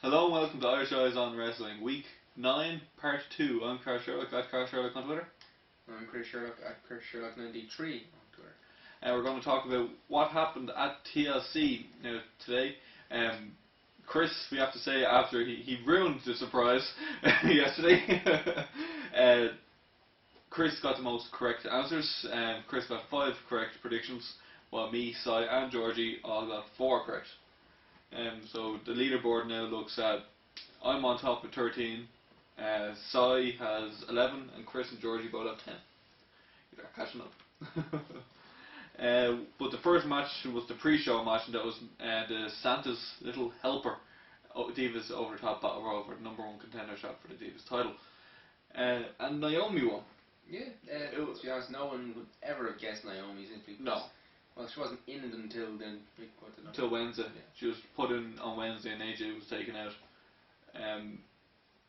Hello and welcome to Irish Eyes on Wrestling, Week 9, Part 2. I'm Car Sherlock, at Car Sherlock on Twitter. I'm Chris Sherlock, at Chris Sherlock 93 on Twitter. And we're going to talk about what happened at TLC now today. Chris, we have to say, after he ruined the surprise yesterday, Chris got the most correct answers. Chris got 5 correct predictions, while me, Si and Georgie all got 4 correct. So the leaderboard now looks at, I'm on top with 13, Si has 11, and Chris and Georgie both have 10. You're catching up. But the first match was the pre-show match, and that was the Santa's Little Helper Divas Over the Top Battle Royal for the #1 contender shot for the Divas title. And Naomi won. Yeah, to be honest, no one would ever have guessed Naomi simply because, no. Well, she wasn't in it until then. Until Wednesday. Yeah. She was put in on Wednesday and AJ was taken out.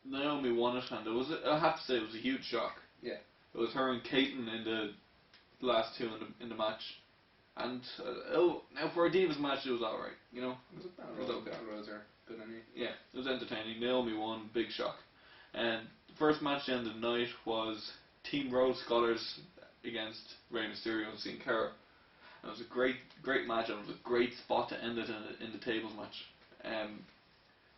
Naomi won it, and I have to say it was a huge shock. Yeah. It was her and Kaiten in the last two in the match. And now for a Divas match, it was alright, you know? It was a battle okay. Battle roads are good anyway. Yeah, it was entertaining. Naomi won, big shock. And the first match at the end of the night was Team Rhodes Scholars against Rey Mysterio and Sin Cara. And it was a great match, and it was a great spot to end it in the tables match.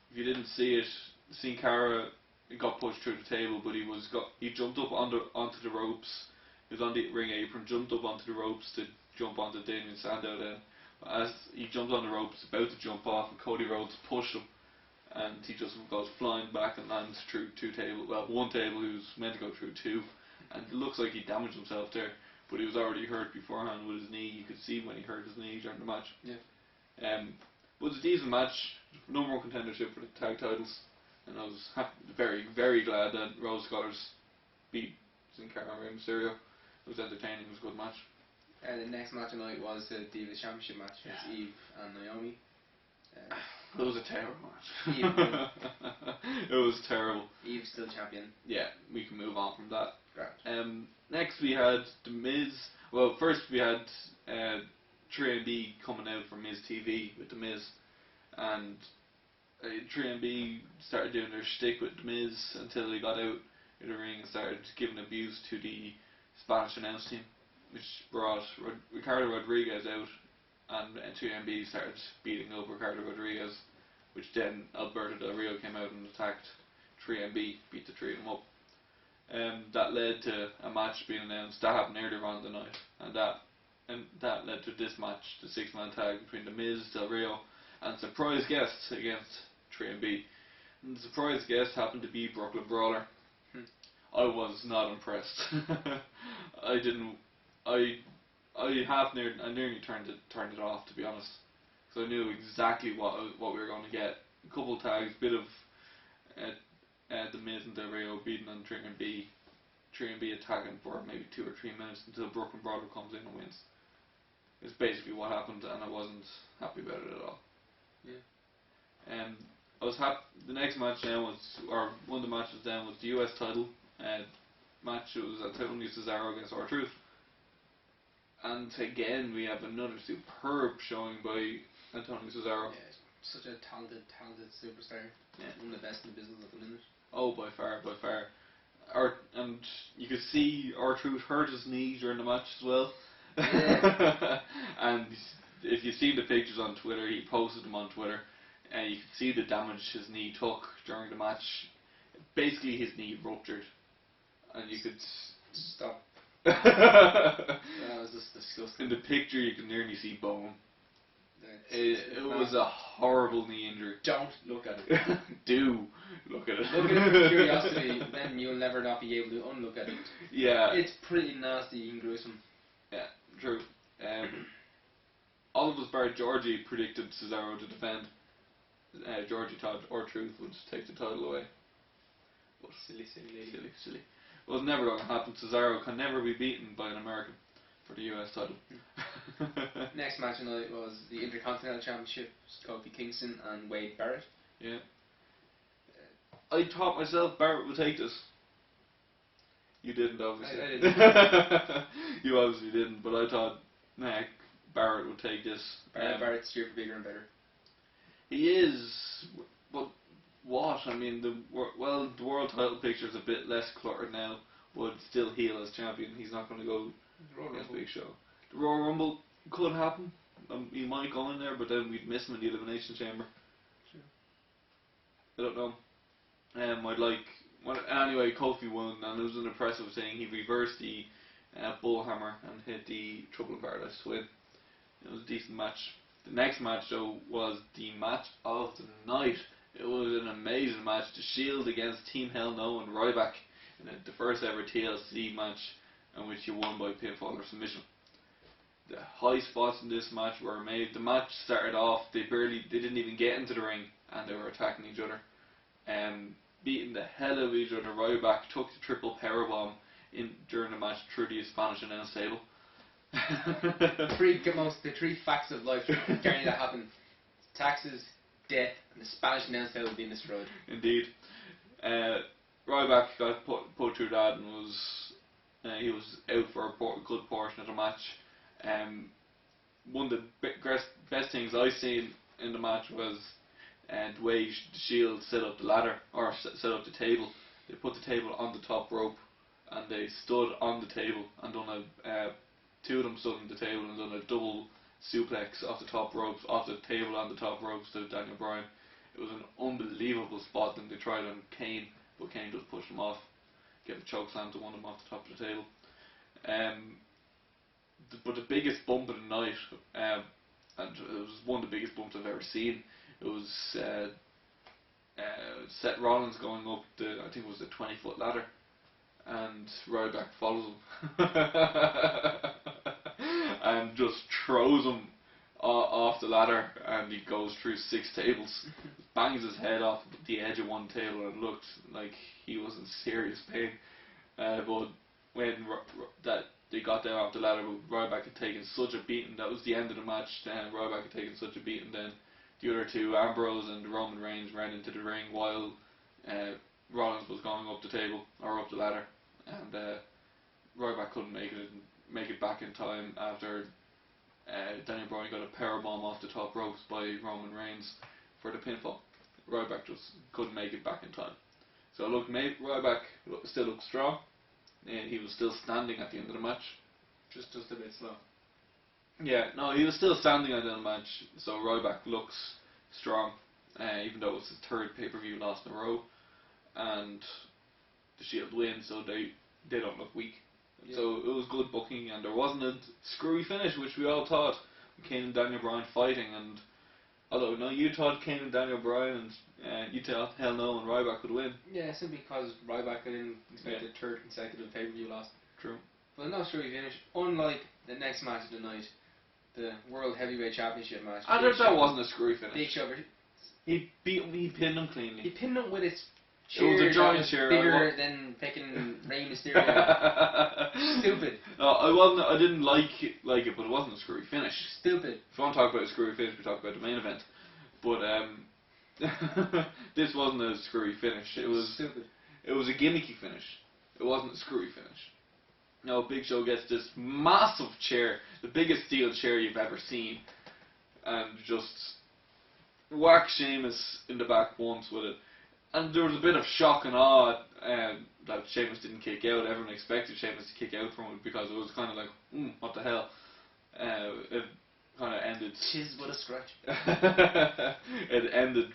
If you didn't see it, Sin Cara got pushed through the table, but he jumped up onto the ropes. He was on the ring apron, jumped up onto the ropes to jump onto Damien Sandow then. As he jumped on the ropes, about to jump off, and Cody Rhodes pushed him, and he just goes flying back and lands through one table. He was meant to go through 2, and it looks like he damaged himself there, but he was already hurt beforehand with his knee. You could see when he hurt his knee during the match. Yeah. But it was a decent match, #1 contendership for the tag titles, and I was very, very glad that Rose Scholars beat Sin Cara and Rey Mysterio. It was entertaining. It was a good match. The next match tonight was the Divas Championship match. It's Eve and Naomi. It was a terrible match. Eve won. It was terrible. Eve's still champion. Yeah, we can move on from that. Right. Next we had The Miz. Well, first we had 3MB coming out from Miz TV with The Miz, and 3MB started doing their shtick with The Miz until he got out of the ring and started giving abuse to the Spanish announce team, which brought Ricardo Rodriguez out, and 3MB started beating up Ricardo Rodriguez, which then Alberto Del Rio came out and attacked 3MB, beat the three of them up. That led to a match being announced. That happened earlier on the night, and that led to this match, the 6-man tag between The Miz, Del Rio, and surprise guests against 3MB. And the surprise guest happened to be Brooklyn Brawler. I was not impressed. I nearly turned it off, to be honest, because I knew exactly what we were going to get. A couple of tags, bit of The Miz and Del Rio beating on 3MB attacking for maybe 2 or 3 minutes until Brooklyn Brawler comes in and wins. It's basically what happened, and I wasn't happy about it at all. Yeah. I was happy. The next match then one of the matches then was the US title match. It was Antonio Cesaro against R-Truth. And again, we have another superb showing by Antonio Cesaro. Yeah, such a talented superstar. Yeah. One of the best in the business at the minute. Oh, by far. And you could see R-Truth hurt his knee during the match as well. Yeah. And if you see the pictures on Twitter, he posted them on Twitter, and you could see the damage his knee took during the match. Basically, his knee ruptured, and you could stop. That was just disgusting. In the picture, you can nearly see bone. It No. was a horrible knee injury. Don't look at it. Do look at it. Look at it with curiosity, then you'll never not be able to unlook at it. Yeah. It's pretty nasty and gruesome. Yeah, true. All of us bar Georgie predicted Cesaro to defend. Georgie thought R-Truth would take the title away. But Silly lady. Silly. It was never going to happen. Cesaro can never be beaten by an American for the US title. Next match tonight was the Intercontinental Championship. Kofi Kingston and Wade Barrett. Yeah. I thought myself Barrett would take this. You didn't, obviously. I didn't. You obviously didn't, but I thought Barrett would take this. Barrett's here for bigger and better. He is, but what? I mean, the world title picture is a bit less cluttered now, but still heel as champion. He's not going to go against Big Show. The Royal Rumble could happen. He might go in there, but then we'd miss him in the Elimination Chamber. Sure. I don't know. I'd like. Well, anyway, Kofi won, and it was an impressive thing. He reversed the bullhammer and hit the Trouble in Paradise to win. It was a decent match. The next match, though, was the match of the night. It was an amazing match. The Shield against Team Hell No and Ryback in the first ever TLC match, in which he won by pinfall or submission. The high spots in this match were made. The match started off, they didn't even get into the ring, and they were attacking each other. Beating the hell out of each other. Ryback took the triple powerbomb during the match through the Spanish announce table. The three facts of life guarantee that happen: taxes, death, and the Spanish announce table being destroyed. Indeed. Ryback got put through that and he was out for a good portion of the match. One of the best things I seen in the match was the way the Shield set up the ladder, or set up the table. They put the table on the top rope, and they stood on the table and done two of them stood on the table and done a double suplex off the top ropes, off the table on the top ropes to Daniel Bryan. It was an unbelievable spot. Then they tried on Kane, but Kane just pushed them off, gave a choke slam to one of them off the top of the table. But the biggest bump of the night, and it was one of the biggest bumps I've ever seen, it was Seth Rollins going up I think it was the 20-foot ladder, and Ryback follows him and just throws him off the ladder, and he goes through 6 tables, bangs his head off the edge of one table, and it looked like he was in serious pain. But when they got down off the ladder, Ryback had taken such a beating. That was the end of the match. Ryback had taken such a beating. Then the other two, Ambrose and Roman Reigns, ran into the ring while Rollins was going up the table or up the ladder, and Ryback couldn't make it back in time after Daniel Bryan got a powerbomb off the top ropes by Roman Reigns for the pinfall. Ryback just couldn't make it back in time. So look, Ryback still looked strong. He was still standing at the end of the match. Just a bit slow. Yeah, no, he was still standing at the end of the match. So Ryback looks strong, even though it's his 3rd pay-per-view loss in a row, and the Shield win, so they don't look weak. Yeah. So it was good booking, and there wasn't a screwy finish, which we all thought. Kane and Daniel Bryan fighting, and although no, you thought Kane and Daniel Bryan and you thought Hell No and Ryback would win. Yeah, simply because Ryback didn't expect a 3rd consecutive pay-per-view loss. True. But no screwy finish. Unlike the next match of the night, the World Heavyweight Championship match. That wasn't a screwy finish. Big Show. He pinned him cleanly. He pinned him with his chair. It was a giant chair. Bigger than picking Rey Mysterio. Stupid. No, I didn't like it, but it wasn't a screwy finish. Stupid. If you want to talk about a screwy finish, we talk about the main event. But this wasn't a screwy finish. It was stupid. It was a gimmicky finish. It wasn't a screwy finish. No, Big Show gets this massive chair, the biggest steel chair you've ever seen, and just whack Sheamus in the back once with it. And there was a bit of shock and awe that Sheamus didn't kick out. Everyone expected Sheamus to kick out from it because it was kind of like, what the hell? It kind of ended. Chiz with a scratch. It ended.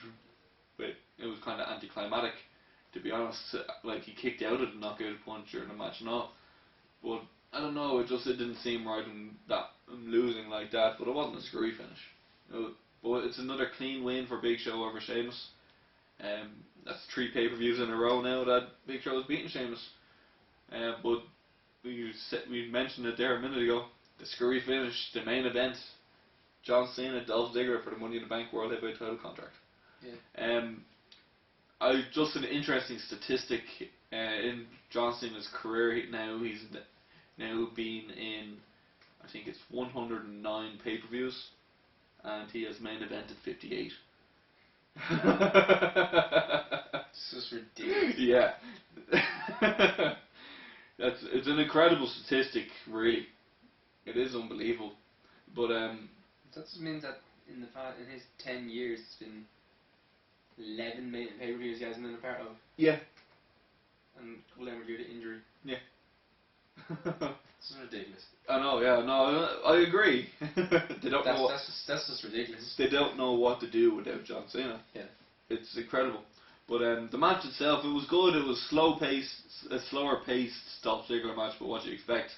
It was kind of anticlimactic, to be honest. Like, he kicked out of the knockout punch during the match and all. But I don't know. It didn't seem right in losing like that. But it wasn't a screwy finish. But it's another clean win for Big Show over Sheamus. That's 3 pay-per-views in a row now that Big Show has beaten Sheamus. But we mentioned it there a minute ago. The screwy finish, the main event. John Cena, Dolph Ziggler for the Money in the Bank World Heavyweight title contract. Yeah. Just an interesting statistic in John Cena's career. He's now been in, I think it's 109 pay-per-views, and he has main evented 58. This is ridiculous. Yeah. It's an incredible statistic, really. It is unbelievable. But that just means that in his 10 years, it's been 11 pay-per-views he hasn't been a part of. Yeah. And will ever due to injury. Yeah. This is ridiculous. I know, yeah, no, I agree. They don't know what, that's just ridiculous. they don't know what to do without John Cena. Yeah. It's incredible. But the match itself, it was good. It was a slower paced Dolph Ziggler match, but what you expect.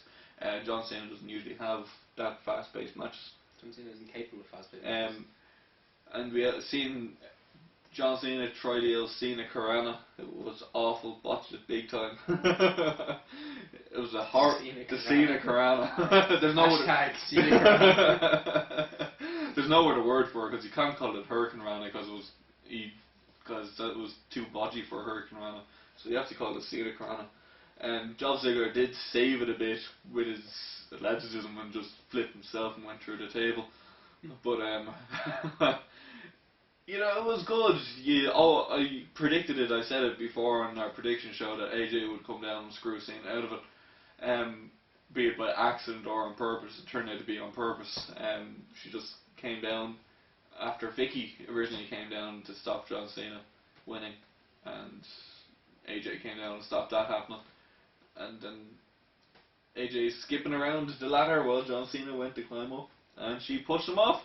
John Cena doesn't usually have that fast paced matches. John Cena isn't capable of fast paced matches. And we had seen John Cena try the Cena Carana. It was awful. Botched it big time. It was a horror. The Cena Carana. There's no Hashtag Cena Carana. There's no other word for it because you can't call it Hurricane Rana because that was too bodgy for Hurricane Rana. So you have to call it Cena Carana. And Dolph Ziggler did save it a bit with his athleticism and just flipped himself and went through the table. But you know, it was good. I predicted it. I said it before on our prediction show that AJ would come down and screw Cena out of it, be it by accident or on purpose. It turned out to be on purpose. She just came down after Vicky originally came down to stop John Cena winning, and AJ came down and stopped that happening. And then AJ skipping around the ladder while John Cena went to climb up, and she pushed him off.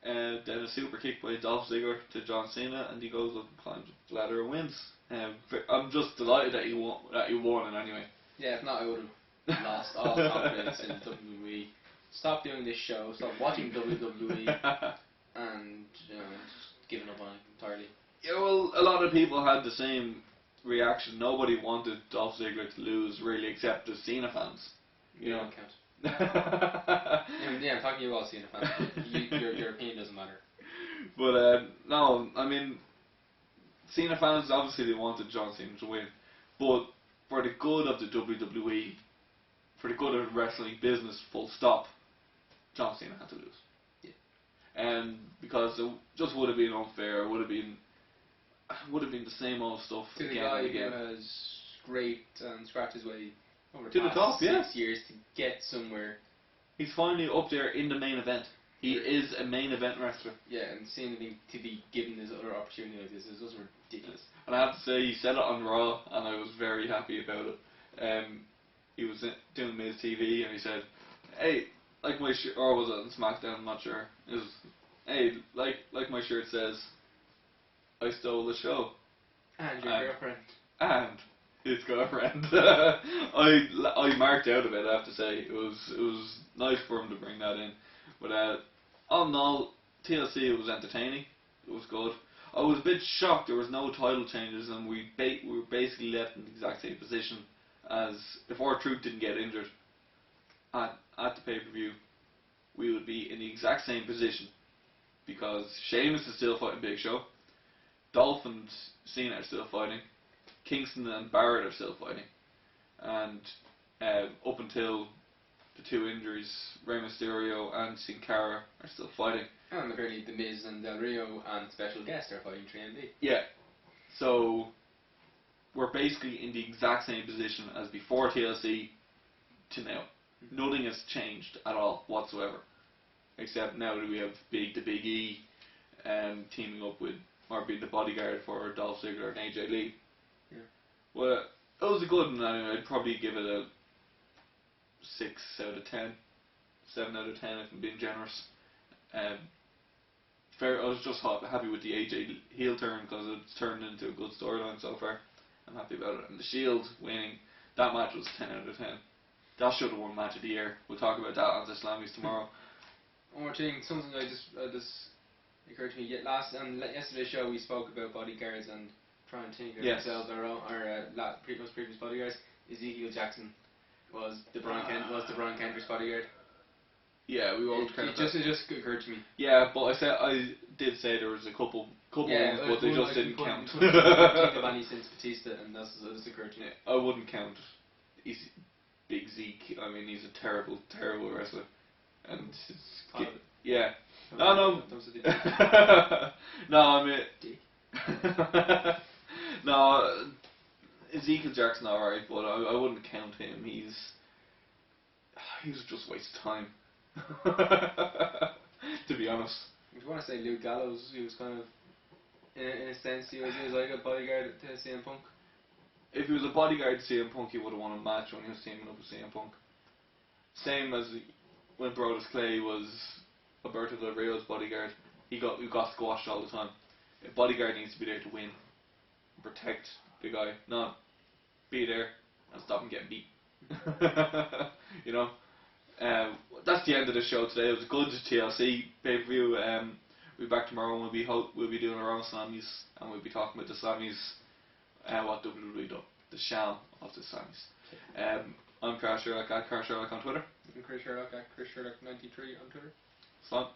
Then a super kick by Dolph Ziggler to John Cena, and he goes up and climbs up the ladder and wins. I'm just delighted that he won in any way. Yeah, if not, I would have lost all confidence in WWE. Stop doing this show, stop watching WWE, and just giving up on it entirely. Yeah, well, a lot of people had the same reaction. Nobody wanted Dolph Ziggler to lose, really, except the Cena fans. You know. Don't count. Yeah, I'm talking to you all Cena fans. Your opinion doesn't matter. But no, I mean, Cena fans obviously they wanted John Cena to win, but for the good of the WWE, for the good of wrestling business, full stop, John Cena had to lose. Yeah. Because it just would have been unfair. Would have been the same old stuff to again the guy and again. who has scraped and scratched his way over to the top, 6 years to get somewhere. He's finally up there in the main event. He is a main event wrestler. Yeah, and seeing to be given this other opportunity like this is just ridiculous. And I have to say, he said it on Raw, and I was very happy about it. He was doing Miz TV, and he said, "Hey, like my shirt," or was it on SmackDown? I'm not sure. It was, "Hey, like my shirt says, I stole the show." And your girlfriend. And his girlfriend. I marked out a bit. I have to say, it was nice for him to bring that in. But all in all, TLC was entertaining. It was good. I was a bit shocked there was no title changes, and we were basically left in the exact same position as if R-Truth didn't get injured at the pay-per-view. We would be in the exact same position because Sheamus is still fighting Big Show, Dolph and Cena are still fighting, Kingston and Barrett are still fighting, and up until the two injuries, Rey Mysterio and Sin Cara are still fighting. And apparently The Miz and Del Rio and special guest are fighting 3MB. Yeah. So we're basically in the exact same position as before TLC to now. Nothing has changed at all whatsoever. Except now that we have the Big E teaming up with, or being the bodyguard for Dolph Ziggler and AJ Lee. Yeah. Well, it was a good one. I'd probably give it a 6 out of 10. 7 out of 10 if I'm being generous. I was just happy with the AJ heel turn because it's turned into a good storyline so far. I'm happy about it. And the Shield winning, that match was 10 out of 10. That should have won match of the year. We'll talk about that on the Slammies tomorrow. One more thing, something that just occurred to me. Yesterday's show we spoke about bodyguards and trying to think of themselves our previous bodyguards. Ezekiel Jackson was the Brian Kendrick's bodyguard. Yeah, we won't count that. It just occurred to me. Yeah, but I did say there was a couple ones, but they just didn't count. I can't think of any since Batista, and that's occurred to me. I wouldn't count Big Zeke. I mean, he's a terrible, terrible wrestler, and yeah. No. No, I mean. No, Ezekiel Jackson, alright, but I wouldn't count him. He was just a waste of time. To be honest. If you want to say Luke Gallows, he was kind of In a sense, he was like a bodyguard to CM Punk. If he was a bodyguard to CM Punk, he would have won a match when he was teaming up with CM Punk. Same as when Brodus Clay was Alberto Del Rio's bodyguard. He got squashed all the time. A bodyguard needs to be there to win, protect the guy, not be there and stop him getting beat. You know. That's the end of the show today. It was a good TLC pay-per-view. We'll be back tomorrow and we'll be doing our own Sammys and we'll be talking about the Sammys, what WWE done, the sham of the Sammys. I'm Car Sherlock at Car Sherlock on Twitter. I'm Chris Sherlock at Chris Sherlock 93 on Twitter. Slán.